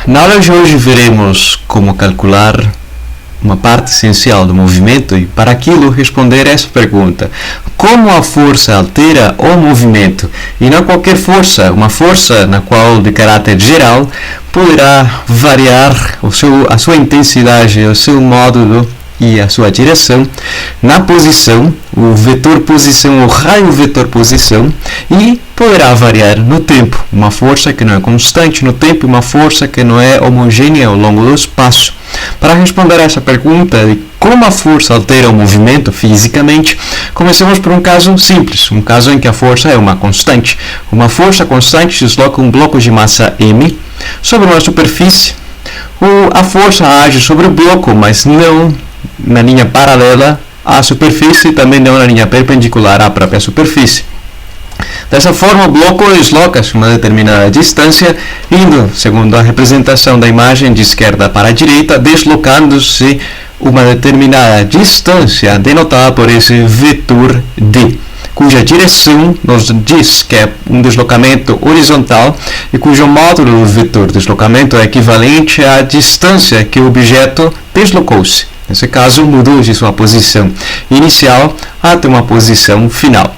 Na aula de hoje veremos como calcular uma parte essencial do movimento e, para aquilo, responder essa pergunta: como a força altera o movimento? E não qualquer força, uma força na qual, de caráter geral, poderá variar a sua intensidade, o seu módulo e a sua direção na posição, o vetor posição, o raio vetor posição, e poderá variar no tempo, uma força que não é constante no tempo e uma força que não é homogênea ao longo do espaço. Para responder a essa pergunta de como a força altera o movimento fisicamente, comecemos por um caso simples, um caso em que a força é uma constante. Uma força constante desloca um bloco de massa m sobre uma superfície. A força age sobre o bloco, mas não na linha paralela à superfície e também não na linha perpendicular à própria superfície. Dessa forma, o bloco desloca-se uma determinada distância, indo, segundo a representação da imagem, de esquerda para a direita, deslocando-se uma determinada distância, denotada por esse vetor d, cuja direção nos diz que é um deslocamento horizontal e cujo módulo do vetor deslocamento é equivalente à distância que o objeto deslocou-se. Nesse caso, mudou de sua posição inicial até uma posição final.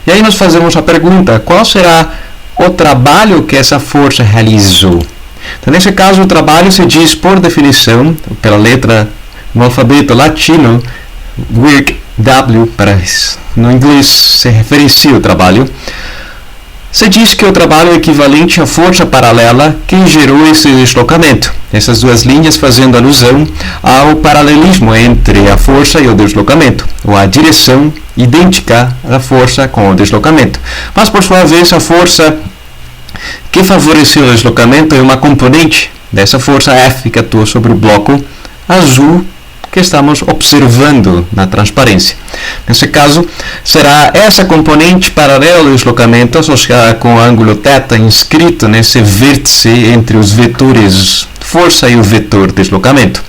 E aí nós fazemos a pergunta: qual será o trabalho que essa força realizou? Então, nesse caso, o trabalho se diz, por definição, pela letra no alfabeto latino, work, W, no inglês se referencia ao trabalho. Se diz que o trabalho é equivalente à força paralela que gerou esse deslocamento. Essas duas linhas fazendo alusão ao paralelismo entre a força e o deslocamento, ou a direção idêntica da força com o deslocamento. Mas, por sua vez, a força que favoreceu o deslocamento é uma componente dessa força F que atua sobre o bloco azul que estamos observando na transparência. Nesse caso, será essa componente paralela ao deslocamento associada com o ângulo θ inscrito nesse vértice entre os vetores força e o vetor deslocamento.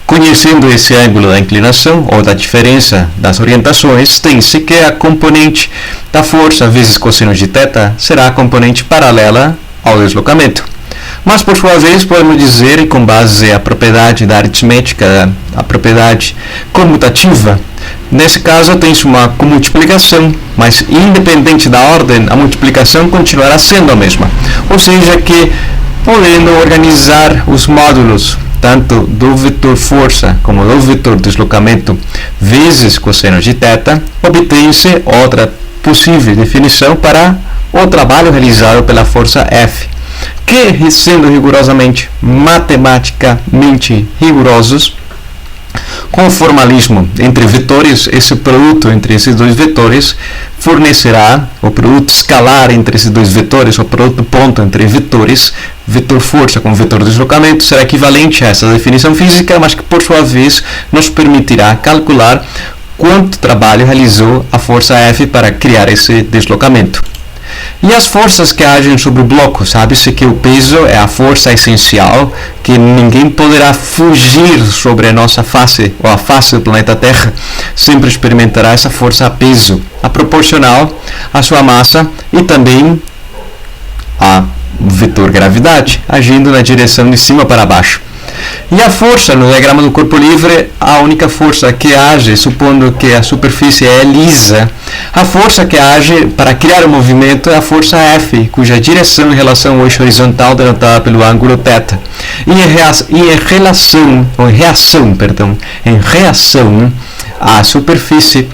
Conhecendo esse ângulo da inclinação ou da diferença das orientações, tem-se que a componente da força vezes cosseno de θ será a componente paralela ao deslocamento. Mas, por sua vez, podemos dizer, e com base a propriedade da aritmética, a propriedade comutativa, nesse caso tem-se uma comultiplicação, mas independente da ordem, a multiplicação continuará sendo a mesma. Ou seja, que podendo organizar os módulos tanto do vetor força como do vetor deslocamento vezes cosseno de θ, obtém-se outra possível definição para o trabalho realizado pela força F, que, sendo rigorosamente matematicamente rigorosos, com o formalismo entre vetores, esse produto entre esses dois vetores fornecerá o produto escalar entre esses dois vetores, o produto ponto entre vetores, vetor força com vetor deslocamento, será equivalente a essa definição física, mas que, por sua vez, nos permitirá calcular quanto trabalho realizou a força F para criar esse deslocamento. E as forças que agem sobre o bloco? Sabe-se que o peso é a força essencial, que ninguém poderá fugir sobre a nossa face, ou a face do planeta Terra, sempre experimentará essa força a peso, a proporcional à sua massa e também a vetor gravidade, agindo na direção de cima para baixo. E a força, no diagrama do corpo livre, a única força que age, supondo que a superfície é lisa, a força que age para criar o movimento é a força F, cuja direção em relação ao eixo horizontal denotada pelo ângulo θ. E em reação à superfície,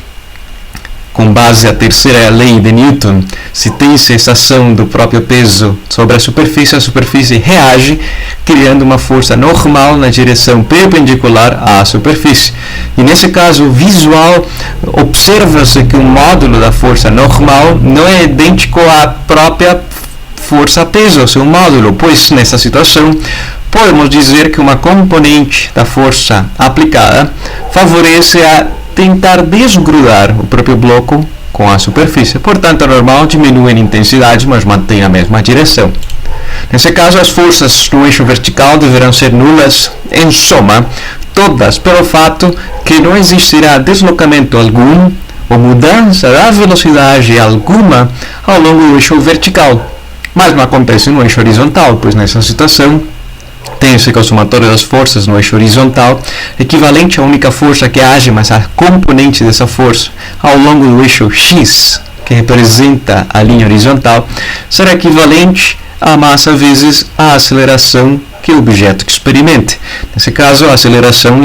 com base a terceira lei de Newton, se tem sensação do próprio peso sobre a superfície reage, criando uma força normal na direção perpendicular à superfície. E nesse caso visual, observa-se que o módulo da força normal não é idêntico à própria força-peso, ao seu módulo, pois nessa situação podemos dizer que uma componente da força aplicada favorece a tentar desgrudar o próprio bloco com a superfície. Portanto, a normal diminui em intensidade, mas mantém a mesma direção. Nesse caso, as forças no eixo vertical deverão ser nulas em soma, todas, pelo fato que não existirá deslocamento algum ou mudança da velocidade alguma ao longo do eixo vertical. Mas não acontece no eixo horizontal, pois nessa situação tem-se que o somatório das forças no eixo horizontal, equivalente à única força que age, mas a componente dessa força ao longo do eixo x, que representa a linha horizontal, será equivalente à massa vezes a aceleração que o objeto experimente. Nesse caso, a aceleração,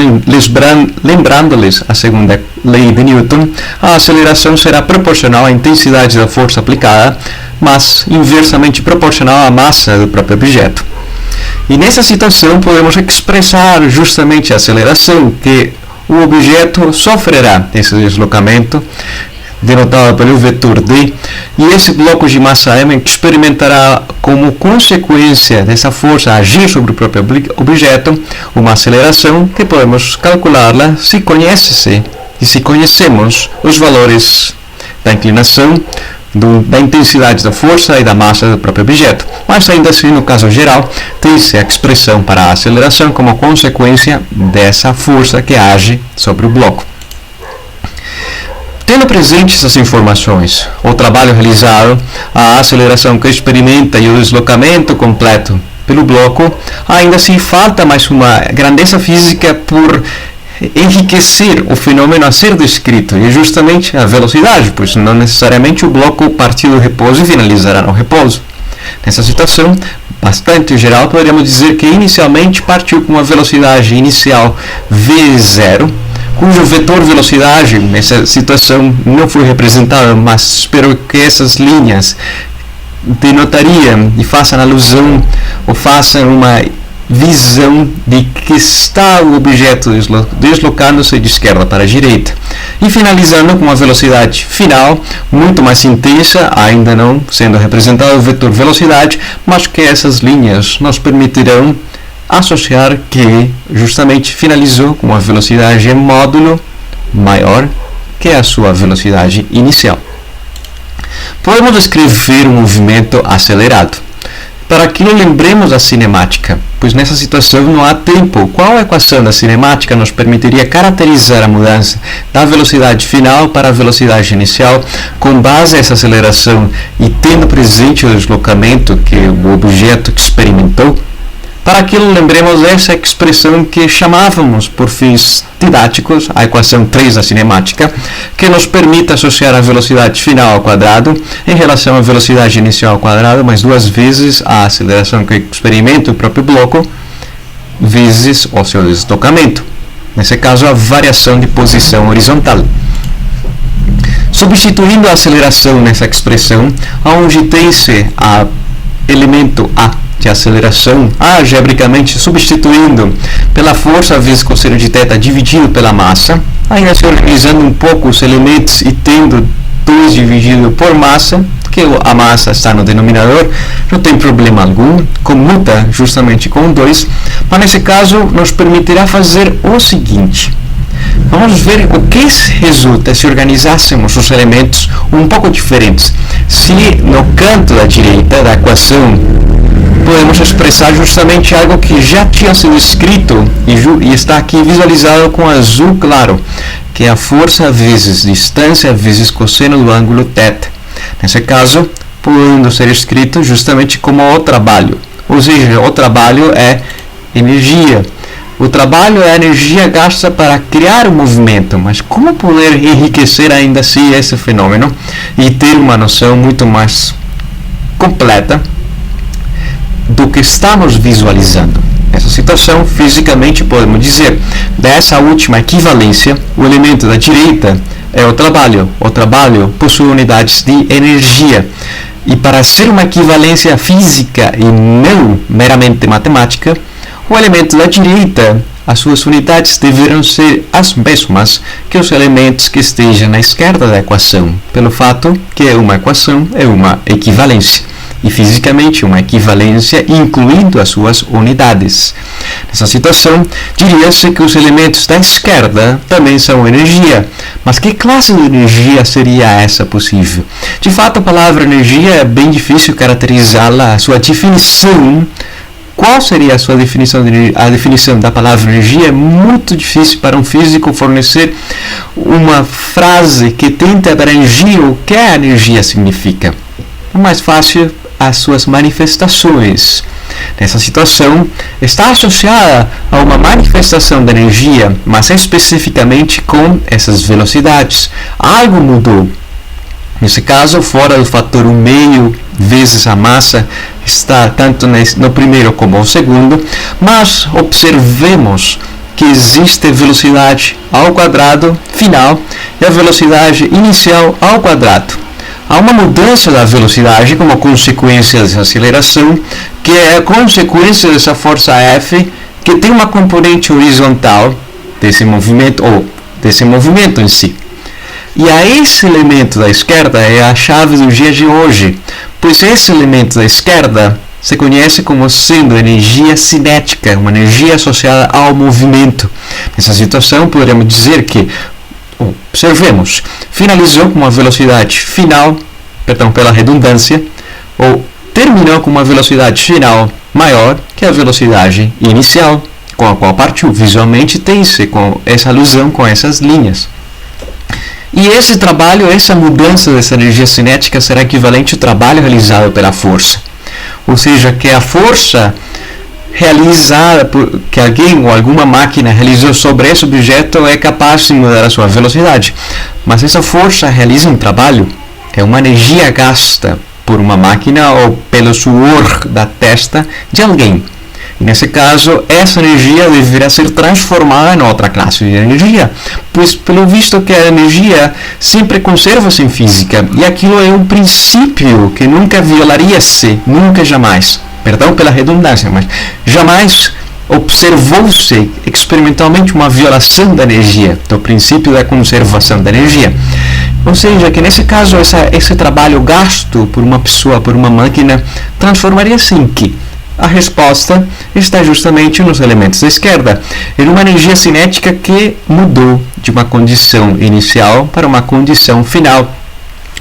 lembrando-lhes a segunda lei de Newton, a aceleração será proporcional à intensidade da força aplicada, mas inversamente proporcional à massa do próprio objeto. E nessa situação podemos expressar justamente a aceleração que o objeto sofrerá nesse deslocamento, denotado pelo vetor d, e esse bloco de massa m experimentará como consequência dessa força agir sobre o próprio objeto uma aceleração que podemos calculá-la se conhecemos os valores da inclinação, da intensidade da força e da massa do próprio objeto. Mas ainda assim, no caso geral, tem-se a expressão para a aceleração como consequência dessa força que age sobre o bloco. Tendo presentes essas informações, o trabalho realizado, a aceleração que experimenta e o deslocamento completo pelo bloco, ainda assim falta mais uma grandeza física por enriquecer o fenômeno a ser descrito, e justamente a velocidade, pois não necessariamente o bloco partir do repouso e finalizará no repouso. Nessa situação bastante geral, poderíamos dizer que inicialmente partiu com uma velocidade inicial v0, cujo vetor velocidade nessa situação não foi representado, mas espero que essas linhas denotariam e façam alusão ou façam uma visão de que está o objeto deslocando-se de esquerda para a direita, e finalizando com uma velocidade final muito mais intensa, ainda não sendo representado o vetor velocidade, mas que essas linhas nos permitirão associar que justamente finalizou com uma velocidade em módulo maior que a sua velocidade inicial. Podemos descrever um movimento acelerado. Para aquilo, lembremos a cinemática, pois nessa situação não há tempo. Qual equação da cinemática nos permitiria caracterizar a mudança da velocidade final para a velocidade inicial com base nessa aceleração e tendo presente o deslocamento que o objeto experimentou? Para aquilo, lembremos essa expressão que chamávamos, por fins didáticos, a equação 3 da cinemática, que nos permite associar a velocidade final ao quadrado em relação à velocidade inicial ao quadrado, mais duas vezes a aceleração que experimenta o próprio bloco, vezes o seu deslocamento. Nesse caso, a variação de posição horizontal. Substituindo a aceleração nessa expressão, onde tem-se a elemento a de aceleração, algebricamente substituindo pela força vezes cosseno de θ dividido pela massa, ainda se organizando um pouco os elementos e tendo 2 dividido por massa, que a massa está no denominador, não tem problema algum, comuta justamente com 2, mas nesse caso nos permitirá fazer o seguinte. Vamos ver o que resulta se organizássemos os elementos um pouco diferentes. Se no canto da direita da equação podemos expressar justamente algo que já tinha sido escrito e está aqui visualizado com azul claro, que é a força vezes distância vezes cosseno do ângulo θ. Nesse caso, podendo ser escrito justamente como o trabalho, ou seja, o trabalho é energia. O trabalho é a energia gasta para criar o movimento, mas como poder enriquecer ainda assim esse fenômeno e ter uma noção muito mais completa do que estamos visualizando? Nessa situação, fisicamente podemos dizer, dessa última equivalência, o elemento da direita é o trabalho. O trabalho possui unidades de energia. E para ser uma equivalência física e não meramente matemática, o elemento da direita, as suas unidades deverão ser as mesmas que os elementos que estejam na esquerda da equação, pelo fato que uma equação é uma equivalência, e fisicamente uma equivalência incluindo as suas unidades. Nessa situação, diria-se que os elementos da esquerda também são energia, mas que classe de energia seria essa possível? De fato, a palavra energia é bem difícil caracterizá-la, a sua definição. Qual seria a sua definição? A definição da palavra energia é muito difícil para um físico fornecer uma frase que tente abranger o que a energia significa. O mais fácil as suas manifestações. Nessa situação, está associada a uma manifestação da energia, mas especificamente com essas velocidades. Algo mudou. Nesse caso, fora do fator 1/2 vezes a massa, está tanto no primeiro como no segundo, mas observemos que existe velocidade ao quadrado final e a velocidade inicial ao quadrado. Há uma mudança da velocidade como consequência dessa aceleração, que é a consequência dessa força F, que tem uma componente horizontal desse movimento, ou desse movimento em si. E a esse elemento da esquerda é a chave do dia de hoje, pois esse elemento da esquerda se conhece como sendo energia cinética, uma energia associada ao movimento. Nessa situação, poderemos dizer que, observemos, finalizou com uma velocidade final, pela redundância, ou terminou com uma velocidade final maior que a velocidade inicial, com a qual partiu. Visualmente tem-se com essa alusão com essas linhas. E esse trabalho, essa mudança dessa energia cinética será equivalente ao trabalho realizado pela força. Ou seja, que a força realizada que alguém ou alguma máquina realizou sobre esse objeto é capaz de mudar a sua velocidade. Mas essa força realiza um trabalho, é uma energia gasta por uma máquina ou pelo suor da testa de alguém. E nesse caso, essa energia deverá ser transformada em outra classe de energia, pois pelo visto que a energia sempre conserva-se em física, e aquilo é um princípio que nunca violaria-se, nunca jamais, perdão pela redundância, mas jamais observou-se experimentalmente uma violação da energia, do princípio da conservação da energia. Ou seja, que nesse caso, esse trabalho gasto por uma pessoa, por uma máquina, transformaria-se em que? A resposta está justamente nos elementos da esquerda, em uma energia cinética que mudou de uma condição inicial para uma condição final.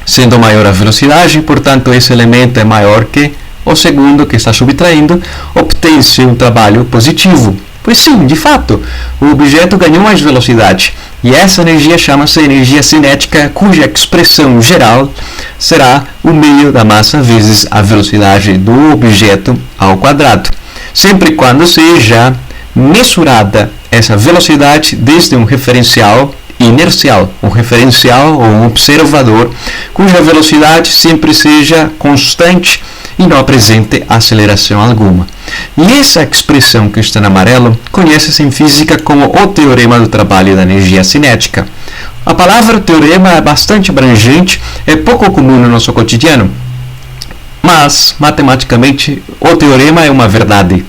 Sendo maior a velocidade, portanto, esse elemento é maior que o segundo que está subtraindo, obtém-se um trabalho positivo. Pois sim, de fato, o objeto ganhou mais velocidade, e essa energia chama-se energia cinética, cuja expressão geral será o meio da massa vezes a velocidade do objeto ao quadrado, sempre e quando seja mesurada essa velocidade desde um referencial inercial, um referencial ou um observador, cuja velocidade sempre seja constante e não apresente aceleração alguma. E essa expressão que está em amarelo conhece-se em física como o teorema do trabalho da energia cinética. A palavra teorema é bastante abrangente, é pouco comum no nosso cotidiano, mas, matematicamente, o teorema é uma verdade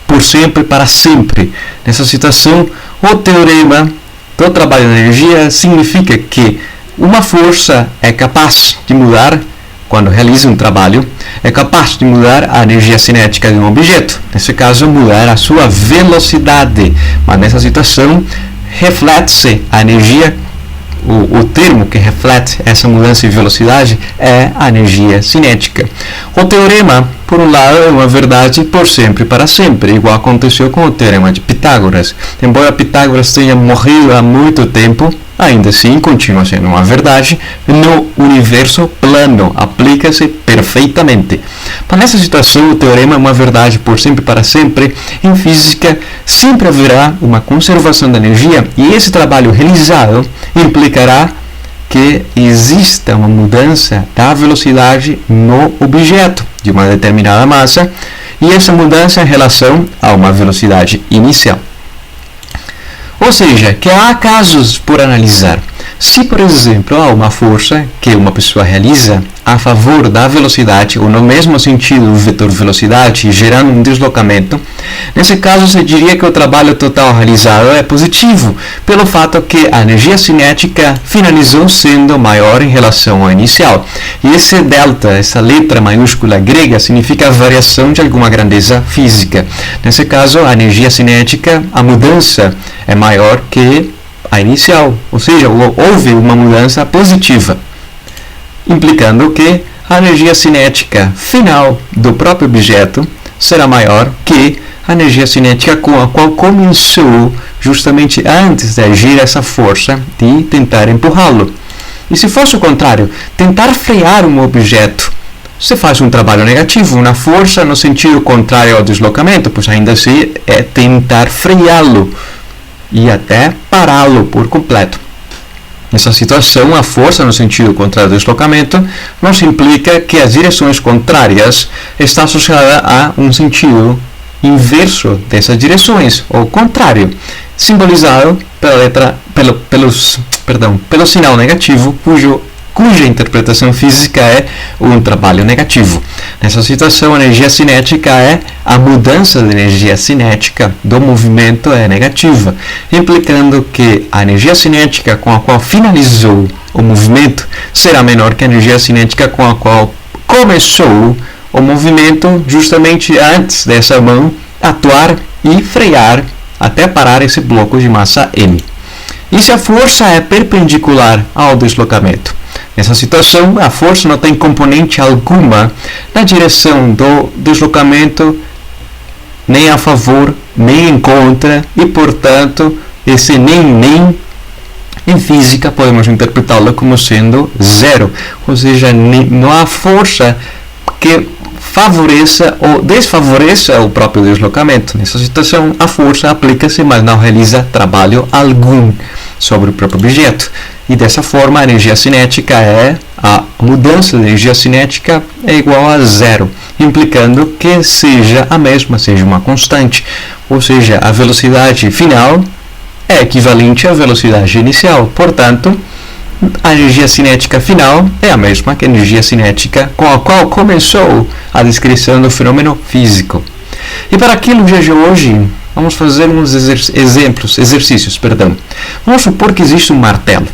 por sempre, para sempre. Nessa situação, o teorema do trabalho da energia significa que uma força é capaz de mudar, quando realiza um trabalho, é capaz de mudar a energia cinética de um objeto. Nesse caso, mudar a sua velocidade. Mas nessa situação, reflete-se a energia, o termo que reflete essa mudança de velocidade é a energia cinética. O teorema, por um lado, é uma verdade por sempre e para sempre, igual aconteceu com o teorema de Pitágoras. Embora Pitágoras tenha morrido há muito tempo, ainda assim continua sendo uma verdade no universo plano, aplica-se perfeitamente. Mas nessa situação, o teorema é uma verdade por sempre e para sempre. Em física, sempre haverá uma conservação da energia, e esse trabalho realizado implicará que exista uma mudança da velocidade no objeto de uma determinada massa, e essa mudança em relação a uma velocidade inicial. Ou seja, que há casos por analisar. Se, por exemplo, há uma força que uma pessoa realiza a favor da velocidade, ou no mesmo sentido do vetor velocidade, gerando um deslocamento, nesse caso se diria que o trabalho total realizado é positivo, pelo fato que a energia cinética finalizou sendo maior em relação ao inicial. E esse delta, essa letra maiúscula grega, significa variação de alguma grandeza física. Nesse caso, a energia cinética, a mudança é maior que a inicial, ou seja, houve uma mudança positiva, implicando que a energia cinética final do próprio objeto será maior que a energia cinética com a qual começou justamente antes de agir essa força de tentar empurrá-lo. E se fosse o contrário, tentar frear um objeto se faz um trabalho negativo, uma força no sentido contrário ao deslocamento, pois ainda assim é tentar freá-lo e até pará-lo por completo. Nessa situação, a força no sentido contrário ao deslocamento nos implica que as direções contrárias estão associadas a um sentido inverso dessas direções, ou contrário, simbolizado pelo sinal negativo, cuja interpretação física é um trabalho negativo. Nessa situação, a energia cinética é a mudança de energia cinética do movimento é negativa, implicando que a energia cinética com a qual finalizou o movimento será menor que a energia cinética com a qual começou o movimento justamente antes dessa mão atuar e frear até parar esse bloco de massa M. E se a força é perpendicular ao deslocamento? Nessa situação, a força não tem componente alguma na direção do deslocamento, nem a favor, nem em contra, e, portanto, esse nem em física podemos interpretá-lo como sendo zero, ou seja, não há força que favoreça ou desfavoreça o próprio deslocamento. Nessa situação, a força aplica-se, mas não realiza trabalho algum sobre o próprio objeto. E dessa forma, a energia cinética a mudança de energia cinética é igual a zero, implicando que seja a mesma, seja uma constante. Ou seja, a velocidade final é equivalente à velocidade inicial. Portanto, a energia cinética final é a mesma que a energia cinética com a qual começou a descrição do fenômeno físico. E para aquilo de hoje, vamos fazer uns exercícios. Vamos supor que existe um martelo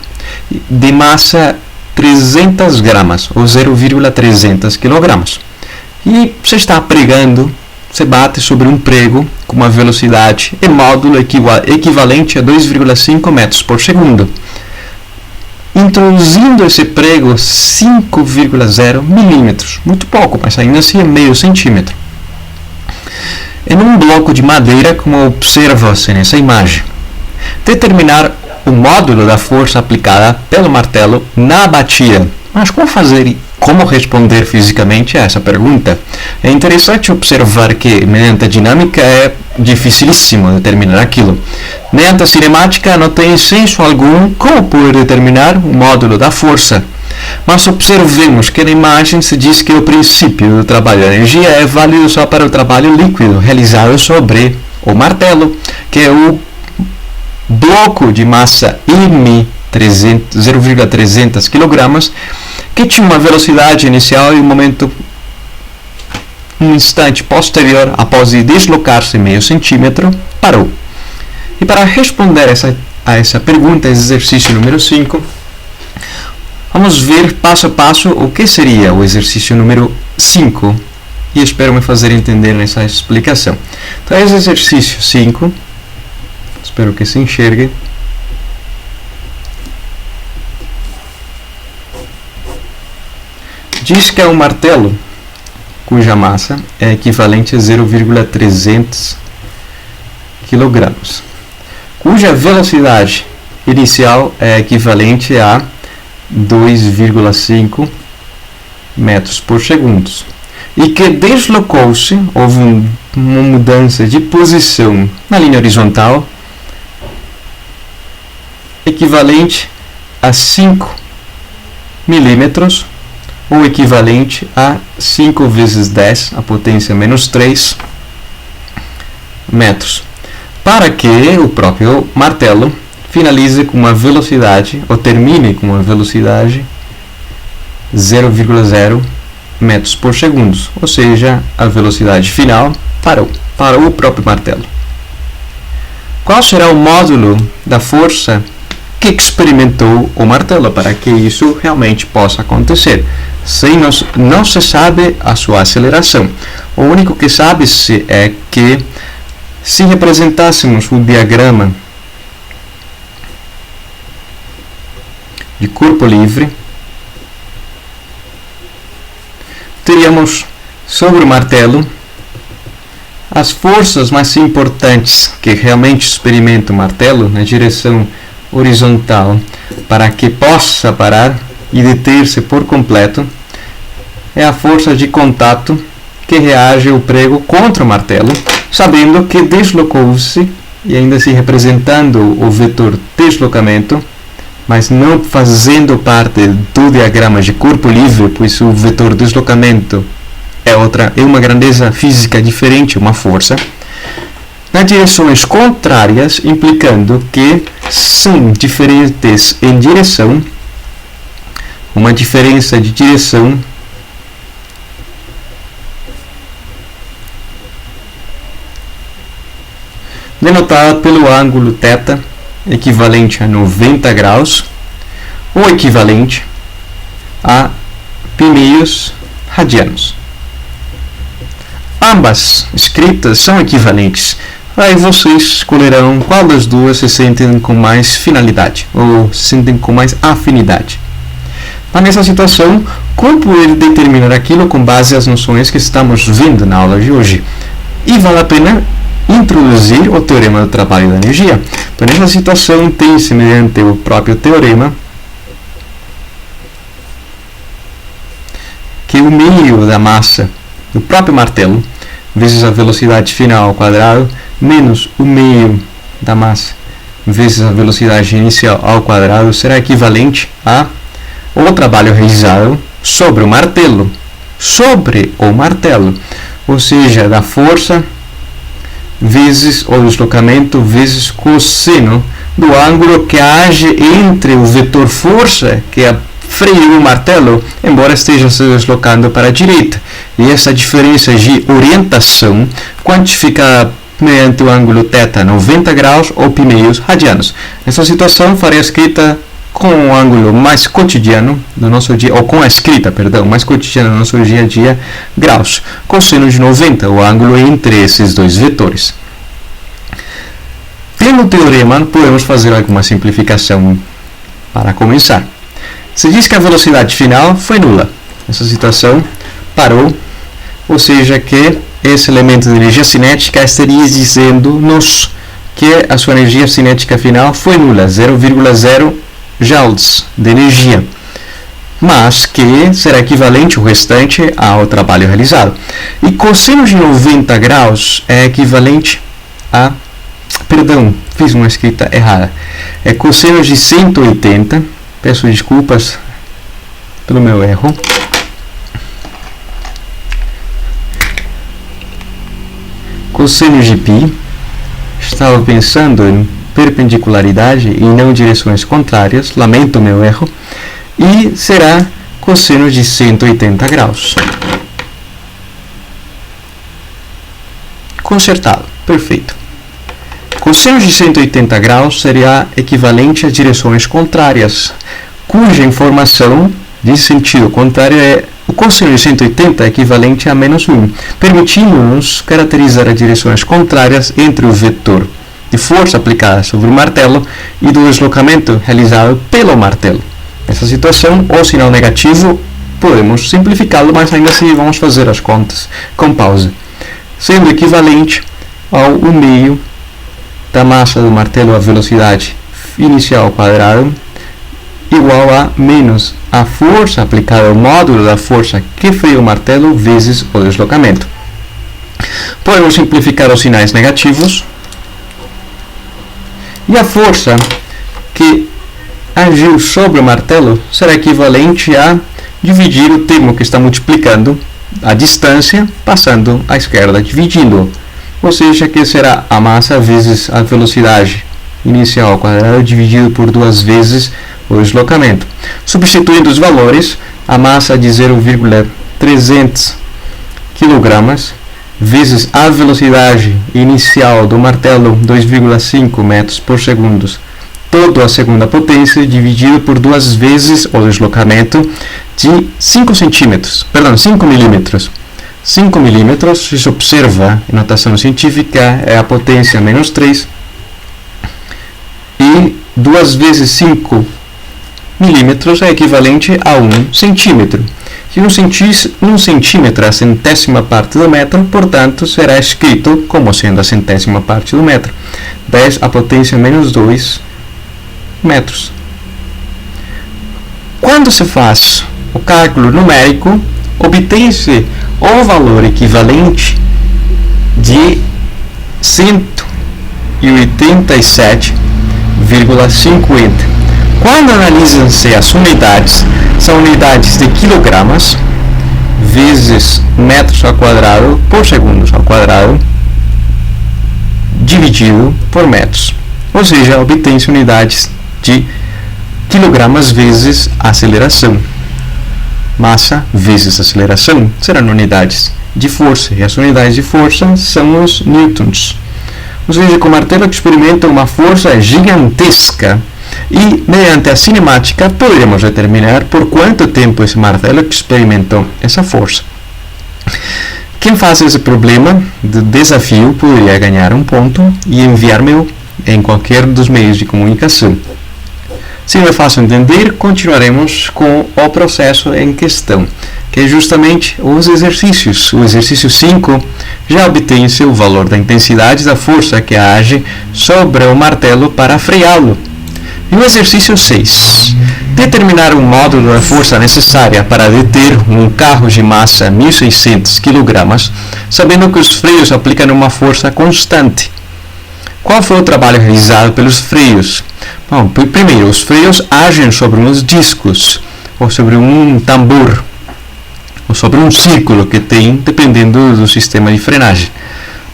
de massa 300 gramas, ou 0,300 kg. E você está pregando, você bate sobre um prego com uma velocidade e módulo equivalente a 2,5 metros por segundo. Introduzindo esse prego 5,0 milímetros, muito pouco, mas ainda assim é meio centímetro, em um bloco de madeira, como observa-se nessa imagem. Determinar o módulo da força aplicada pelo martelo na batida. Mas como responder fisicamente a essa pergunta? É interessante observar que, mediante a dinâmica, é dificilíssimo determinar aquilo. Mediante a cinemática, não tem senso algum como poder determinar o módulo da força. Mas observemos que na imagem se diz que o princípio do trabalho da energia é válido só para o trabalho líquido realizado sobre o martelo, que é o bloco de massa M 0,300 kg, que tinha uma velocidade inicial e um instante posterior, após deslocar-se meio centímetro, parou. E para responder a essa pergunta, exercício número 5, vamos ver passo a passo o que seria o exercício número 5, e espero me fazer entender nessa explicação. Então, esse exercício 5, espero que se enxergue. Diz que é um martelo cuja massa é equivalente a 0,300 kg, cuja velocidade inicial é equivalente a 2,5 metros por segundo, e que deslocou-se, houve uma mudança de posição na linha horizontal equivalente a 5 milímetros, ou equivalente a 5 vezes 10 a potência menos 3 metros, para que o próprio martelo finalize com uma velocidade, ou termine com uma velocidade 0,0 metros por segundo, ou seja, a velocidade final parou o próprio martelo. Qual será o módulo da força que experimentou o martelo para que isso realmente possa acontecer? Não se sabe a sua aceleração. O único que sabe-se é que, se representássemos o diagrama de corpo livre, teríamos sobre o martelo as forças mais importantes que realmente experimentam o martelo na direção horizontal para que possa parar e deter-se por completo, é a força de contato que reage ao prego contra o martelo, sabendo que deslocou-se e ainda se representando o vetor deslocamento, mas não fazendo parte do diagrama de corpo livre, pois o vetor deslocamento é uma grandeza física diferente, uma força, nas direções contrárias, implicando que são diferentes em direção, uma diferença de direção denotada pelo ângulo θ, equivalente a 90 graus, ou equivalente a π radianos. Ambas escritas são equivalentes. Aí vocês escolherão qual das duas se sentem com mais finalidade, ou se sentem com mais afinidade. Mas nessa situação, como poder determinar aquilo com base nas noções que estamos vendo na aula de hoje? E vale a pena introduzir o teorema do trabalho da energia. Então, nessa situação, tem-se mediante o próprio teorema que o meio da massa do próprio martelo vezes a velocidade final ao quadrado menos o meio da massa vezes a velocidade inicial ao quadrado será equivalente ao trabalho realizado sobre o martelo, ou seja, da força vezes o deslocamento vezes cosseno do ângulo que age entre o vetor força, que é freio o martelo, embora esteja se deslocando para a direita. E essa diferença de orientação quantifica mediante o ângulo θ 90 graus ou π radianos. Nessa situação, farei a escrita com o ângulo mais cotidiano do nosso dia, ou com a escrita, mais cotidiana do nosso dia a dia, graus, cosseno de 90, o ângulo entre esses dois vetores. Pelo teorema, podemos fazer alguma simplificação para começar. Se diz que a velocidade final foi nula. Nessa situação, parou, ou seja, que esse elemento de energia cinética estaria dizendo-nos que a sua energia cinética final foi nula, 0,0 joules de energia, mas que será equivalente o restante ao trabalho realizado. E cosseno de 90 graus é equivalente a... Perdão, fiz uma escrita errada. É cosseno de 180, peço desculpas pelo meu erro. Cosseno de π, estava pensando em perpendicularidade e não direções contrárias, lamento o meu erro, e será cosseno de 180 graus. Consertado, perfeito. Cosseno de 180 graus seria equivalente a direções contrárias, cuja informação de sentido contrário é o cosseno de 180 é equivalente a menos 1, permitindo-nos caracterizar as direções contrárias entre o vetor de força aplicada sobre o martelo e do deslocamento realizado pelo martelo. Nessa situação, o sinal negativo podemos simplificá-lo, mas ainda assim vamos fazer as contas com pausa, sendo equivalente ao meio da massa do martelo à velocidade inicial ao quadrado, igual a menos a força aplicada ao módulo da força que freia o martelo vezes o deslocamento. Podemos simplificar os sinais negativos, e a força que agiu sobre o martelo será equivalente a dividir o termo que está multiplicando a distância, passando à esquerda, dividindo, ou seja, que será a massa vezes a velocidade inicial ao quadrado dividido por 2 vezes o deslocamento. Substituindo os valores, a massa de 0,300 kg vezes a velocidade inicial do martelo, 2,5 metros por segundo, toda a segunda potência, dividido por 2 vezes o deslocamento de 5 milímetros. 5 milímetros, se observa em notação científica, é a potência menos 3, e 2 vezes 5 milímetros é equivalente a 1 centímetro. Se 1 centímetro é a centésima parte do metro, portanto, será escrito como sendo a centésima parte do metro. 10 a potência menos 2 metros. Quando se faz o cálculo numérico, obtém-se o valor equivalente de 187,50. Quando analisam-se as unidades, são unidades de quilogramas vezes metros ao quadrado por segundos ao quadrado dividido por metros. Ou seja, obtém-se unidades de quilogramas vezes aceleração. Massa vezes aceleração serão unidades de força, e as unidades de força são os newtons. Ou seja, com o martelo experimenta uma força gigantesca e, mediante a cinemática, poderemos determinar por quanto tempo esse martelo experimentou essa força. Quem faz esse problema de desafio poderia ganhar um ponto e enviar-me em qualquer dos meios de comunicação. Se não é fácil entender, continuaremos com o processo em questão, que é justamente os exercícios. O exercício 5 já obtém-se o valor da intensidade da força que age sobre o martelo para freá-lo. E o exercício 6. Determinar o módulo da força necessária para deter um carro de massa 1.600 kg, sabendo que os freios aplicam uma força constante. Qual foi o trabalho realizado pelos freios? Bom, primeiro, os freios agem sobre uns discos, ou sobre um tambor, ou sobre um círculo que tem, dependendo do sistema de frenagem.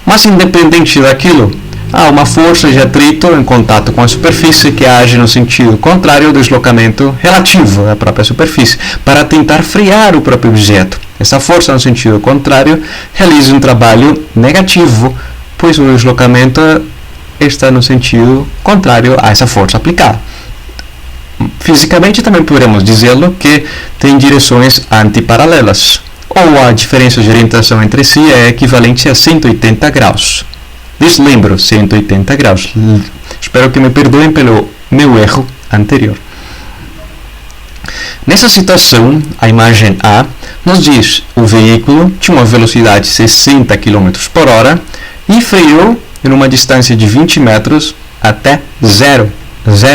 Mas, independente daquilo, há uma força de atrito em contato com a superfície que age no sentido contrário ao deslocamento relativo da própria superfície, para tentar frear o próprio objeto. Essa força no sentido contrário realiza um trabalho negativo, pois o deslocamento está no sentido contrário a essa força aplicada. Fisicamente também poderemos dizê-lo que tem direções antiparalelas, ou a diferença de orientação entre si é equivalente a 180 graus. Deslembro 180 graus. Espero que me perdoem pelo meu erro anterior. Nessa situação, a imagem A nos diz que o veículo tinha uma velocidade de 60 km por hora e freou em uma distância de 20 metros até 0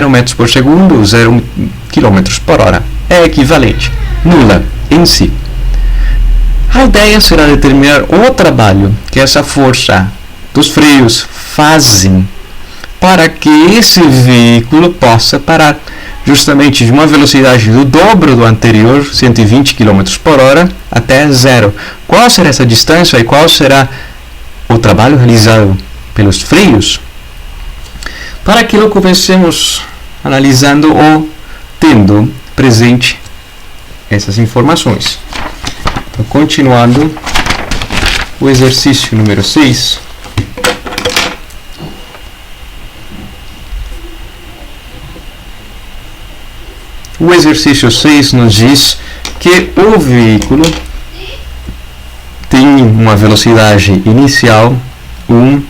metros por segundo, 0 km por hora. É equivalente, nula em si. A ideia será determinar o trabalho que essa força dos freios fazem para que esse veículo possa parar, justamente de uma velocidade do dobro do anterior, 120 km por hora, até 0. Qual será essa distância e qual será o trabalho realizado pelos freios? Para aquilo, comecemos analisando ou tendo presente essas informações. Então, continuando o exercício número 6. O exercício 6 nos diz que o veículo tem uma velocidade inicial 1,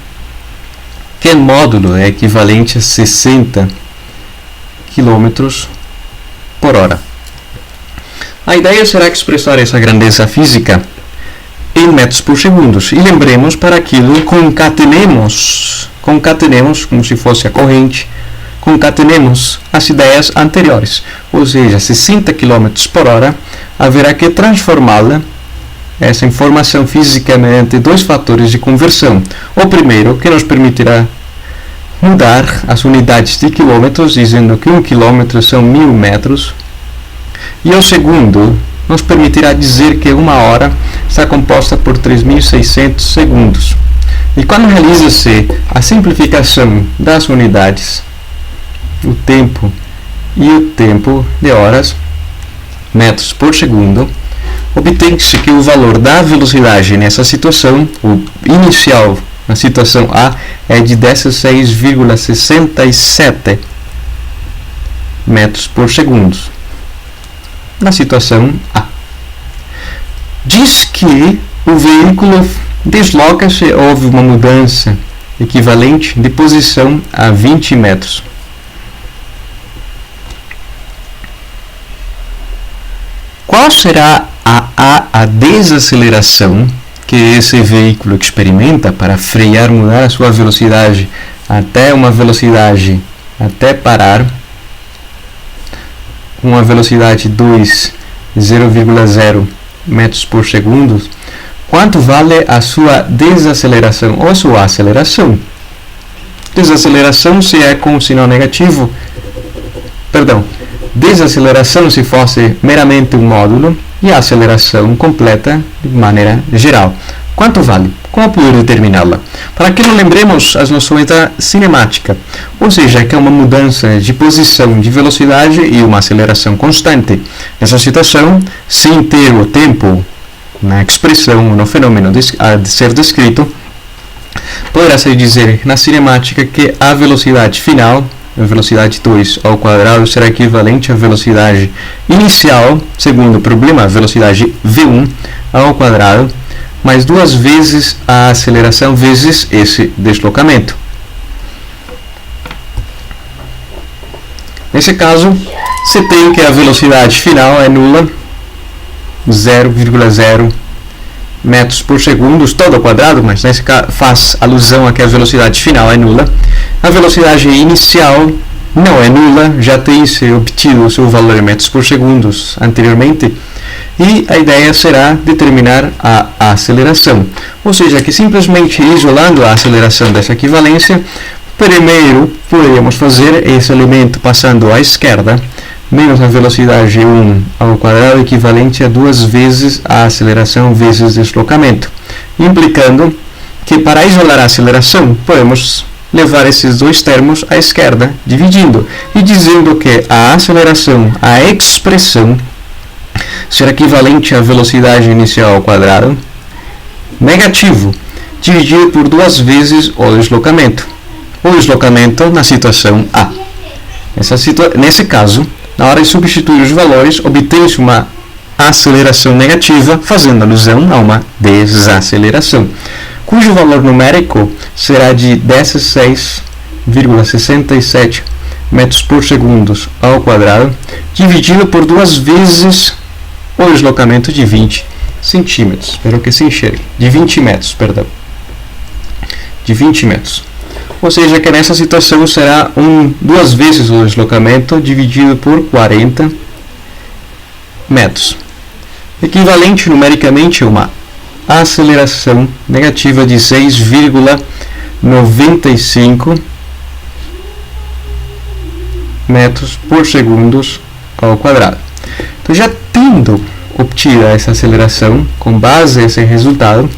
que o módulo é equivalente a 60 km por hora. A ideia será expressar essa grandeza física em metros por segundo. E lembremos, para aquilo, concatenemos como se fosse a corrente, concatenemos as ideias anteriores, ou seja, 60 km por hora, haverá que transformá-la, essa informação física, mediante dois fatores de conversão. O primeiro, que nos permitirá mudar as unidades de quilômetros, dizendo que 1 quilômetro são 1000 metros, e o segundo, nos permitirá dizer que uma hora está composta por 3.600 segundos. E quando realiza-se a simplificação das unidades, o tempo e o tempo de horas, metros por segundo, obtém-se que o valor da velocidade nessa situação, o inicial na situação A, é de 16,67 metros por segundo. Na situação A, diz que o veículo desloca-se, houve uma mudança equivalente de posição a 20 metros. Qual será a desaceleração que esse veículo experimenta para frear, mudar a sua velocidade até uma velocidade, até parar, uma velocidade 2, 0,0 metros por segundo, quanto vale a sua desaceleração ou a sua aceleração? Desaceleração se é com sinal negativo, desaceleração se fosse meramente um módulo e a aceleração completa de maneira geral. Quanto vale? Como poder determiná-la? Para aquilo lembremos as noções da cinemática, ou seja, que é uma mudança de posição de velocidade e uma aceleração constante. Nessa situação, sem ter o tempo na expressão, no fenômeno a ser descrito, poderá-se dizer na cinemática que a velocidade final, a velocidade 2 ao quadrado, será equivalente à velocidade inicial, segundo o problema, a velocidade v1 ao quadrado, mais 2 vezes a aceleração vezes esse deslocamento. Nesse caso, você tem que a velocidade final é nula, 0,0 metros por segundo, todo ao quadrado, mas nesse caso faz alusão a que a velocidade final é nula. A velocidade inicial não é nula, já tem se obtido o seu valor em metros por segundo anteriormente, e a ideia será determinar a aceleração, ou seja, que simplesmente isolando a aceleração dessa equivalência, primeiro poderíamos fazer esse elemento passando à esquerda, menos a velocidade 1 ao quadrado, equivalente a 2 vezes a aceleração vezes deslocamento, implicando que para isolar a aceleração, podemos levar esses dois termos à esquerda, dividindo, e dizendo que a aceleração, a expressão, será equivalente à velocidade inicial ao quadrado, negativo, dividido por 2 vezes o deslocamento na situação A. Nesse caso, na hora de substituir os valores, obtém-se uma aceleração negativa, fazendo alusão a uma desaceleração, cujo valor numérico será de 16,67 metros por segundo ao quadrado, dividido por 2 vezes o deslocamento de 20 centímetros. Espero que se enxergue. De 20 metros, perdão. De 20 metros. Ou seja, que nessa situação será 2 vezes o deslocamento dividido por 40 metros. Equivalente numericamente a uma aceleração negativa de 6,95 metros por segundo ao quadrado. Então, já tendo obtido essa aceleração, com base nesse resultado,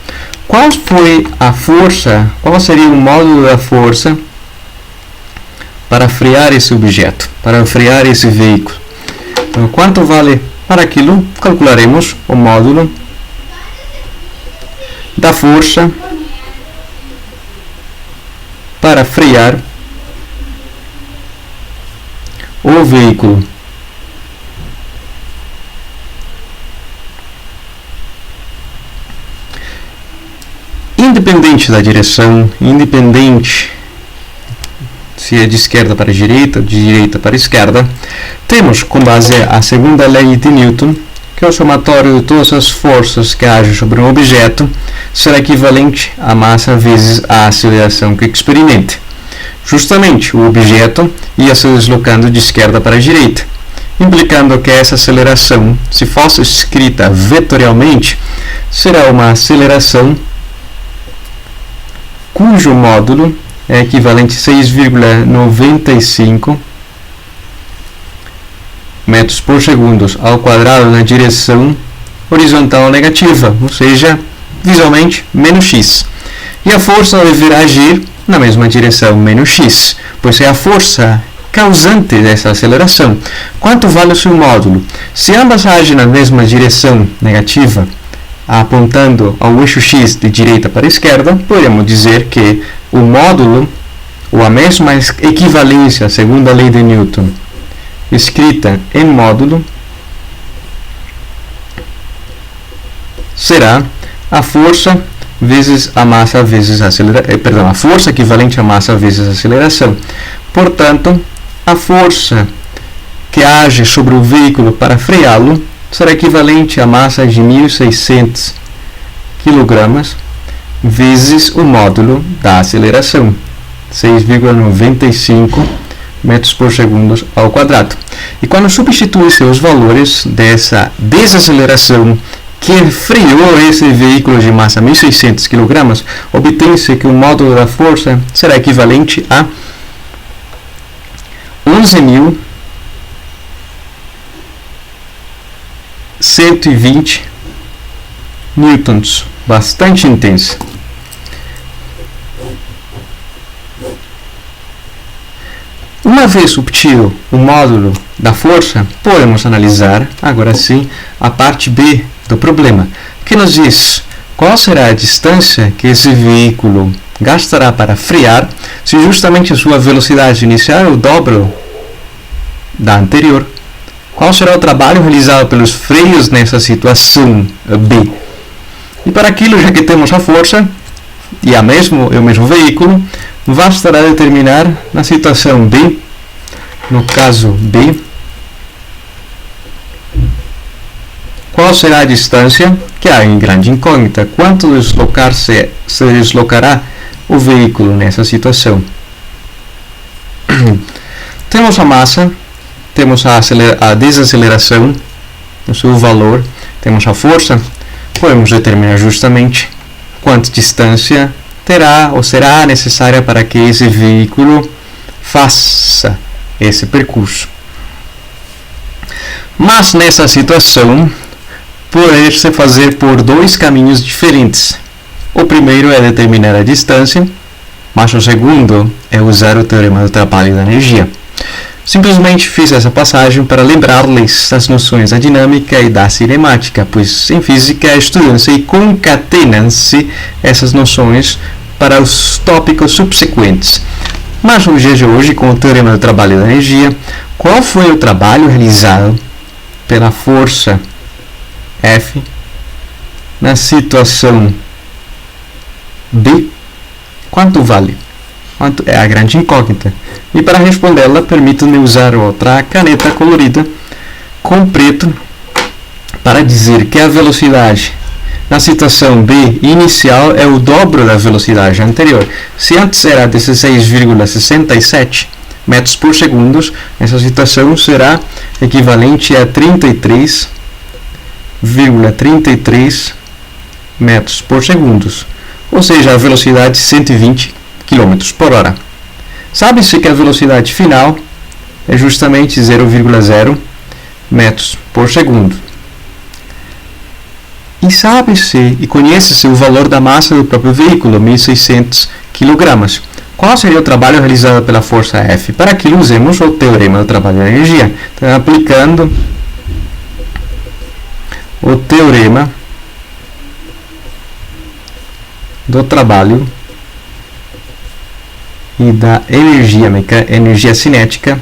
qual foi a força, qual seria o módulo da força para frear esse objeto, para frear esse veículo? Então, quanto vale para aquilo? Calcularemos o módulo da força para frear o veículo. Independente da direção, independente se é de esquerda para direita ou de direita para esquerda, temos, com base a segunda lei de Newton, que o somatório de todas as forças que agem sobre um objeto será equivalente à massa vezes a aceleração que experimente. Justamente, o objeto ia se deslocando de esquerda para direita, implicando que essa aceleração, se fosse escrita vetorialmente, será uma aceleração cujo módulo é equivalente a 6,95 metros por segundo ao quadrado na direção horizontal negativa, ou seja, visualmente menos x. E a força deverá agir na mesma direção menos x, pois é a força causante dessa aceleração. Quanto vale o seu módulo? Se ambas agem na mesma direção negativa, apontando ao eixo x de direita para esquerda, podemos dizer que o módulo, ou a mesma equivalência segundo a lei de Newton, escrita em módulo, será a força vezes a massa vezes a aceleração, a força equivalente à massa vezes a aceleração. Portanto, a força que age sobre o veículo para freá-lo será equivalente à massa de 1.600 kg vezes o módulo da aceleração, 6,95 metros por segundo ao quadrado. E quando substituir os valores dessa desaceleração que freou esse veículo de massa 1.600 kg, obtém-se que o módulo da força será equivalente a 11.120 newtons, bastante intensa. Uma vez obtido o módulo da força, podemos analisar agora sim a parte B do problema, que nos diz qual será a distância que esse veículo gastará para frear se justamente a sua velocidade inicial é o dobro da anterior. Qual será o trabalho realizado pelos freios nessa situação B? E para aquilo, já que temos a força e o mesmo veículo, bastará determinar na situação B, no caso B, qual será a distância, que há em grande incógnita, quanto se deslocará o veículo nessa situação. Temos a massa, temos a desaceleração, o seu valor, temos a força, podemos determinar justamente quanta distância terá ou será necessária para que esse veículo faça esse percurso. Mas nessa situação, pode-se fazer por dois caminhos diferentes. O primeiro é determinar a distância, mas o segundo é usar o teorema do trabalho da energia. Simplesmente fiz essa passagem para lembrar-lhes das noções da dinâmica e da cinemática, pois em física estudam-se e concatenam-se essas noções para os tópicos subsequentes. Mas no dia de hoje, com o teorema do trabalho da energia, qual foi o trabalho realizado pela força F na situação B? Quanto vale? Quanto é a grande incógnita? E para respondê-la, permito-me usar outra caneta colorida com preto para dizer que a velocidade na situação B inicial é o dobro da velocidade anterior. Se antes era 16,67 metros por segundo, essa situação será equivalente a 33,33 metros por segundo, ou seja, a velocidade de 120 km por hora. Sabe-se que a velocidade final é justamente 0,0 metros por segundo. E sabe-se e conhece-se o valor da massa do próprio veículo, 1.600 kg. Qual seria o trabalho realizado pela força F? Para aquilo usemos o teorema do trabalho da energia. Então, aplicando o teorema do trabalho e da energia cinética,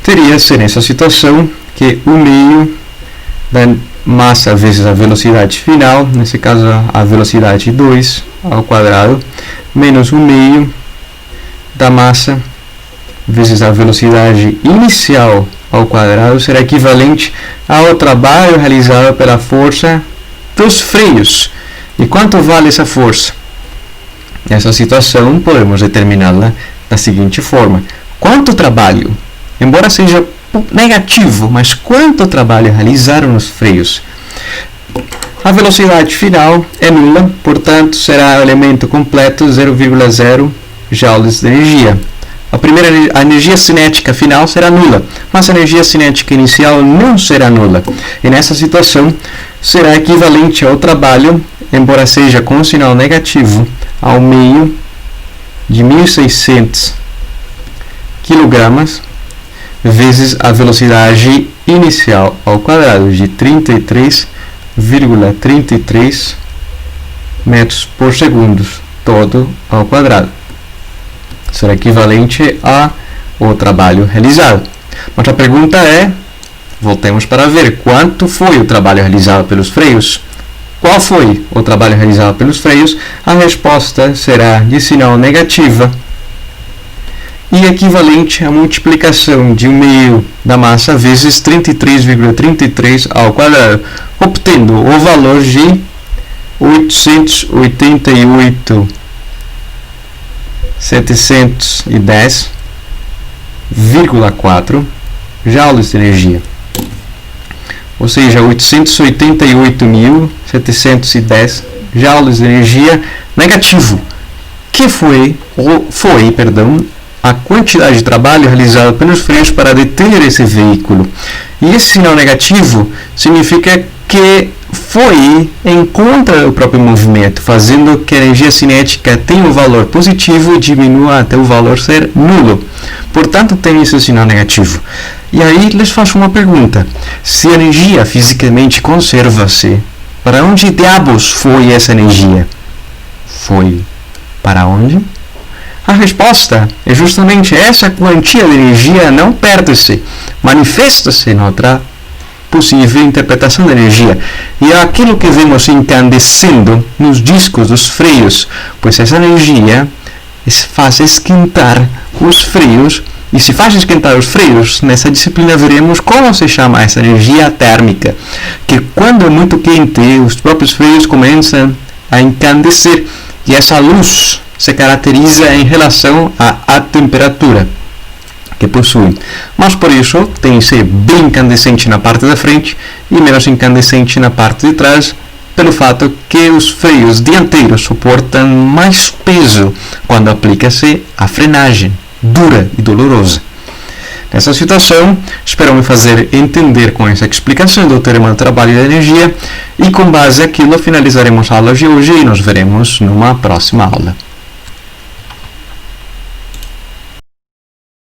teria-se nessa situação que o meio da massa vezes a velocidade final, nesse caso a velocidade 2 ao quadrado, menos o meio da massa vezes a velocidade inicial ao quadrado, será equivalente ao trabalho realizado pela força dos freios. E quanto vale essa força? Nessa situação, podemos determiná-la da seguinte forma: quanto trabalho, embora seja negativo, mas quanto trabalho realizaram os freios? A velocidade final é nula, portanto, será o elemento completo 0,0 joules de energia. A energia cinética final será nula, mas a energia cinética inicial não será nula. E nessa situação, será equivalente ao trabalho, embora seja com sinal negativo, ao meio de 1.600 kg vezes a velocidade inicial ao quadrado de 33,33 metros por segundo, todo ao quadrado. Será equivalente ao trabalho realizado. Mas a pergunta é, voltemos para ver, quanto foi o trabalho realizado pelos freios? Qual foi o trabalho realizado pelos freios? A resposta será de sinal negativa e equivalente à multiplicação de 1 meio da massa vezes 33,33 ao quadrado, obtendo o valor de 888.710,4 joules de energia. ou seja, 888.710 joules de energia negativo, que foi a quantidade de trabalho realizado pelos freios para deter esse veículo. E esse sinal negativo significa que foi em contra do próprio movimento, fazendo que a energia cinética tenha um valor positivo e diminua até o valor ser nulo. Portanto, tem esse sinal negativo. E aí lhes faço uma pergunta: se a energia fisicamente conserva-se, para onde diabos foi essa energia? Foi para onde? A resposta é justamente essa: quantia de energia não perde-se, manifesta-se em outra possível interpretação da energia. E é aquilo que vemos incandescendo nos discos dos freios, pois essa energia faz esquentar os freios. E se faz esquentar os freios, nessa disciplina veremos como se chama essa energia térmica, que quando é muito quente, os próprios freios começam a encandecer, e essa luz se caracteriza em relação à temperatura que possuem. Mas por isso tem que ser bem incandescente na parte da frente e menos incandescente na parte de trás, pelo fato que os freios dianteiros suportam mais peso quando aplica-se a frenagem dura e dolorosa. Nessa situação, espero me fazer entender com essa explicação do teorema do trabalho e da energia, e com base naquilo finalizaremos a aula de hoje e nos veremos numa próxima aula.